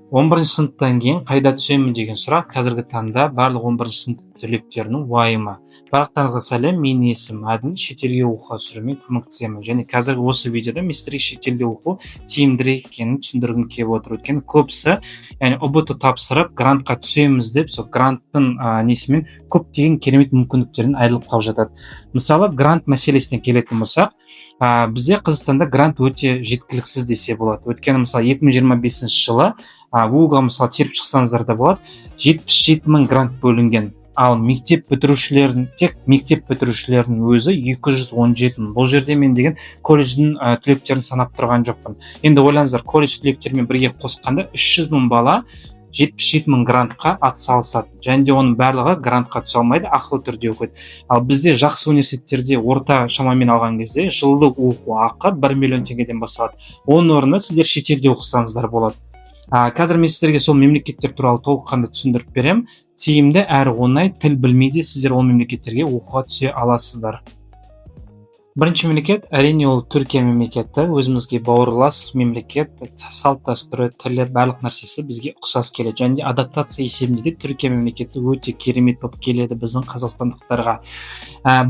11 сыныптан кейін қайда түсемін деген сұрақ қазіргі таңда барлық 11 сынып түлектерінің уайымы. Барлықтарыңызға сәлем, менің есімім Әділ, шетелге оқуға түсірумен көмектесемін. Және қазіргі осы видеода мен сіздерге шетелде оқу тиімдірек екенін түсіндіргім келіп отыр. Өйткені көбісі, яғни ұбт тапсырып, грантқа түсеміз деп, сол гранттың несімен көптеген керемет мүмкіндіктерден айырылып қалып жатады. Мысалы, грант мәселесіне келетін болсақ, бізде Қазақстанда грант өте жеткіліксіз десе болады. Өйткені мысалы 2025 жылы Google-ға мысалы теріп шықсаңыздар да болады, 77 мың грант бөлінген. Ал мектеп бітірушілердің өзі 217 мың. Бұл жерде мен деген колледждің түлектерін санап тұрған жоқпын. Енді ойлаңыздар, колледж түлектерімен бірге қосқанда 300 мың бала 77 мың грантқа атсалысады. Және де оның барлығы грантқа түсе алмайды, ақылы түрде оқиды. Ал бізде жақсы университеттерде орта шамамен алған кезде жылдық оқу ақы 1 миллион теңгеден басталады. Оның орнына сіздер шетелде оқысаңыздар болады. Қазір мен сіздерге сол мемлекеттер туралы толыққанды түсіндіріп берем. Тиімді әрі оңай, тіл білмейді сіздер ол мемлекеттерге оқуға түсе аласыздар. Бірінші мемлекет, әрине ол Түркия мемлекеті, өзімізге бауырлас мемлекет, салт дәстүрі, тілі, барлық нәрсесі бізге ұқсас келеді. Және адаптация есебінде де Түркия мемлекеті өте керемет болып келеді біздің қазақстандықтарға.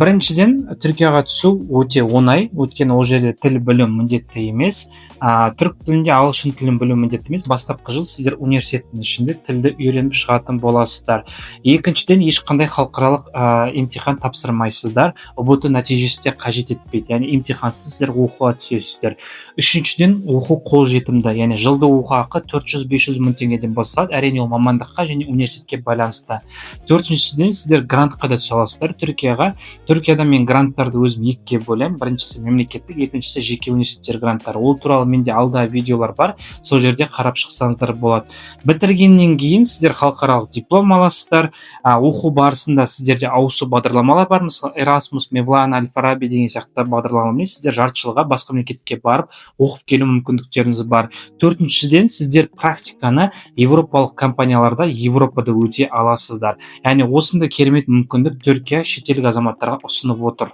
Біріншіден, Түркияға түсу өте оңай, өйткені ол жерде тіл білу міндетті емес. Түрік тілінде ағылшын тілін білу міндетті емес. Бастапқы жыл сіздер университеттің ішінде тілді үйреніп шығатын боласыздар. Екіншіден, ешқандай халықаралық емтихан тапсырмайсыздар. ұбт нәтижесі де қажет етпейді. Яғни емтихансыз сіздер оқуға түсесіздер. Үшіншіден, оқу қолжетімді. Яғни жылды оқу ақы 400-500 мың теңгеден басталады. Әрине ол мамандыққа және университетке байланысты. Төртіншіден, сіздер грантқа да түсе аласыздар Түркияға. Түркияда мен гранттарды өзім екіге бөлемін. Біріншісі мемлекеттік, екіншісі жеке университеттер гранттары. Ол туралы менде алда видеолар бар, сол жерде қарап шықсаңыздар болады. Бітіргеннен кейін сіздер халықаралық диплом аласыздар. Оқу барысында сіздерде ауысу бағдарламалар бар, мысалы Erasmus, Mevlana, Al-Farabi деген сияқты бағдарламамен сіздер жарты жылға басқа мемлекетке барып оқып келу мүмкіндіктеріңіз бар. Төртіншіден, сіздер практиканы европалық компанияларда Европада өте аласыздар. Яғни осындай керемет мүмкіндік Түркия шетелдік азаматтарға ұсынып отыр.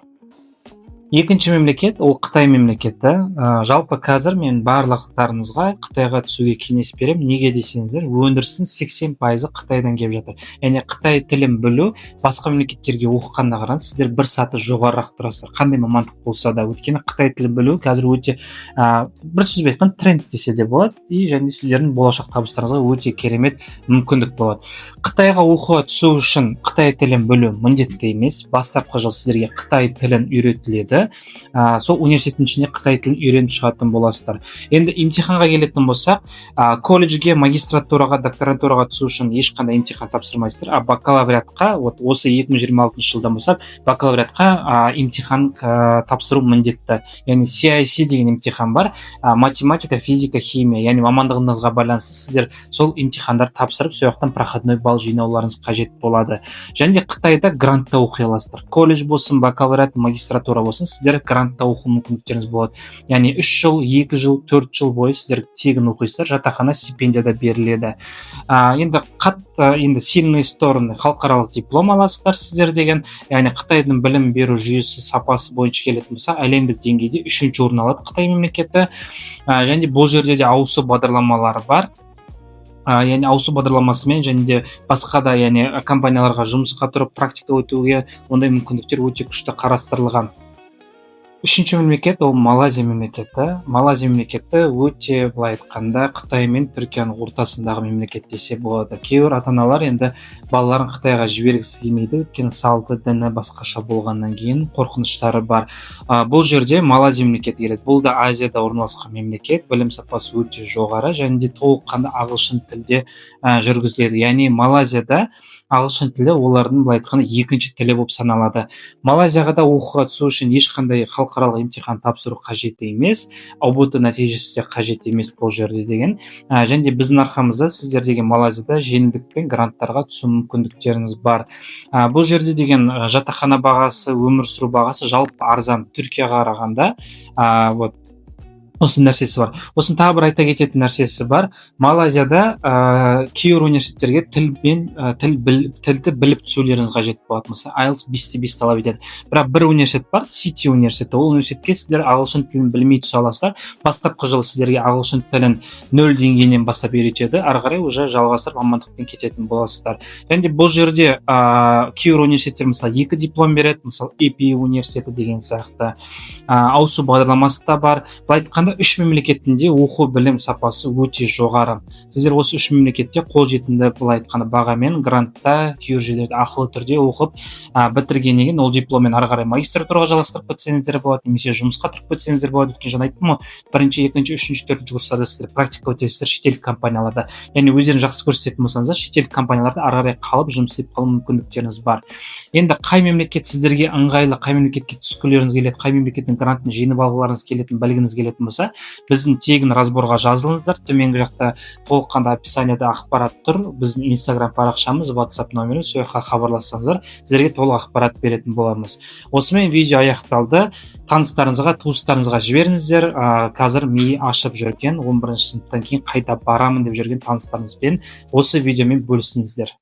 Екінші мемлекет ол Қытай мемлекеті. Жалпы қазір мен барлықтарыңызға Қытайға түсуге кеңес берем. Неге десеңіздер, өндірістің 80% Қытайдан келіп жатыр. Яғни Қытай тілін білу басқа мемлекеттерге оқығанда қараңыз, сіздер бір саты жоғарырақ тұрасыздар. Қандай мамандық болса да, өйткені Қытай тілін білу қазір өте бір сөзбен айтқанда тренд десе де болады, және сіздердің болашақ табыстарыңызға өте керемет мүмкіндік болады. Қытайға оқуға түсу үшін Қытай тілін білу міндетті емес. Бастапқы жыл сіздерге Қытай тілін үйретіледі. Сол университеттің ішінде Қытай тілін үйреніп шығатын боласыздар. Енді емтиханға келетін болсақ, колледжге, магистратураға, докторантураға түсу үшін ешқандай емтихан тапсырмайсыздар. Бакалавриатқа, осы 2026 жылдан бастап бакалавриатқа емтихан тапсыру міндетті. Яғни CIC деген емтихан бар. Математика, физика, химия, яғни мамандығыңызға байланысты сіздер сол емтихандар тапсырып, сол жақтан проходной балл жинауларыңыз қажет болады. Және Қытайда грантта оқи аласыздар. Колледж болсын, бакалавриат, магистратура болсын, сіздер грантта оқу мүмкіндіктеріңіз болады. Яғни 3 жыл, 2 жыл, 4 жыл бойы сіздер тегін оқисыздар, жатақхана стипендияда беріледі. Енді сильные стороны, халықаралық диплом аласыздар сіздер деген, яғни Қытайдың білім беру жүйесі сапасы бойынша келетін болса, әлемдік деңгейде 3-ші орын алады Қытай мемлекеті. Және бұл жерде де ауысу бағдарламалары бар. Яғни ауысу бағдарламасымен және де басқа да компанияларға жұмысқа тұрып практика өтуге ондай мүмкіндіктер өте күшті қарастырылған. Үшінші мемлекет ол Малайзия мемлекеті. Малайзия мемлекеті өте, былай айтқанда, Қытай мен Түркияның ортасындағы мемлекет десе болады. Кейбір ата-аналар енді балаларын Қытайға жібергісі келмейді, өйткені салты, діні басқаша болғаннан кейін қорқыныштары бар. Бұл жерде Малайзия мемлекеті келеді. Бұл да Азияда орналасқан мемлекет, білім сапасы өте жоғары және де толыққанды ағылшын тілде жүргізіледі. Яғни Малайзияда ағылшын тілі олардың былай айтқанда екінші тілі болып саналады. Малайзияға да оқуға түсу үшін ешқандай халықаралық емтихан тапсыру қажет емес, ұбт нәтижесі де қажет емес бұл жерде деген. Және де біздің арқамызда сіздер деген Малайзияда жеңілдікпен гранттарға түсу мүмкіндіктеріңіз бар. Бұл жерде деген жатақхана бағасы, өмір сүру бағасы жалпы арзан Түркияға қарағанда. осы нәрсесі бар. Осын тағы бір айта кететін нәрсесі бар. Малайзияда кейбір университеттерге тілді біліп түсулеріңіз қажет болады. Мысалы, IELTS 5-5 талап етеді. Бірақ бір университет бар, Сити университеті. Ол университетке сіздер ағылшын тілін білмей түсе аласыздар. Бастапқы жылы сіздерге ағылшын тілін 0 деңгейінен бастап үйретеді. Ары қарай уже жалғастырып мамандықпен кететін боласыздар. Және бұл жерде кейбір университеттер мысалы 2 диплом береді, мысалы AP университеті деген сияқты. Ауысу бағдарламасы да бар. Былай айтқанда 3 мемлекетінде оқу білім сапасы өте жоғары. Сіздер осы 3 мемлекетте қолжетімді былай айтқанда бағамен грантта кейбір жерлерде ақылы түрде оқып бітіргеннен кейін ол дипломмен ары қарай магистратураға жалғастырып кетсеңіздер болады, немесе жұмысқа тұрып кетсеңіздер болады. Өткен жаңа айттым ғой, 1-ші, 2-ші, 3-ші, 4-ші курстарда сіздер практика өтесіздер шетелдік компанияларда. Яғни өздерін жақсы көрсететін болсаңыздар, шетелдік компанияларда ары қарай қалып жұмыс істеп қалу мүмкіндіктеріңіз бар. Енді қай мемлекет сіздерге ыңғайлы, қай мемлекетке түскілеріңіз келеді, қай мемлекеттің грантын жеңіп алғыларыңыз келетін, білгіңіз келетін болса, біздің тегін разборға жазылыңыздар. Төменгі жақта толыққанды описаниеда ақпарат тұр. Біздің Instagram парақшамыз, WhatsApp номеріміз, сол жаққа хабарлассаңыздар, сіздерге толық ақпарат беретін боламыз. Осымен видео аяқталды. Таныстарыңызға, туыстарыңызға жіберіңіздер. Қазір миы ашып жүрген 11-ші сыныптан кейін қайда барамын деп жүрген таныстарыңызбен осы видеомен бөлісіңіздер.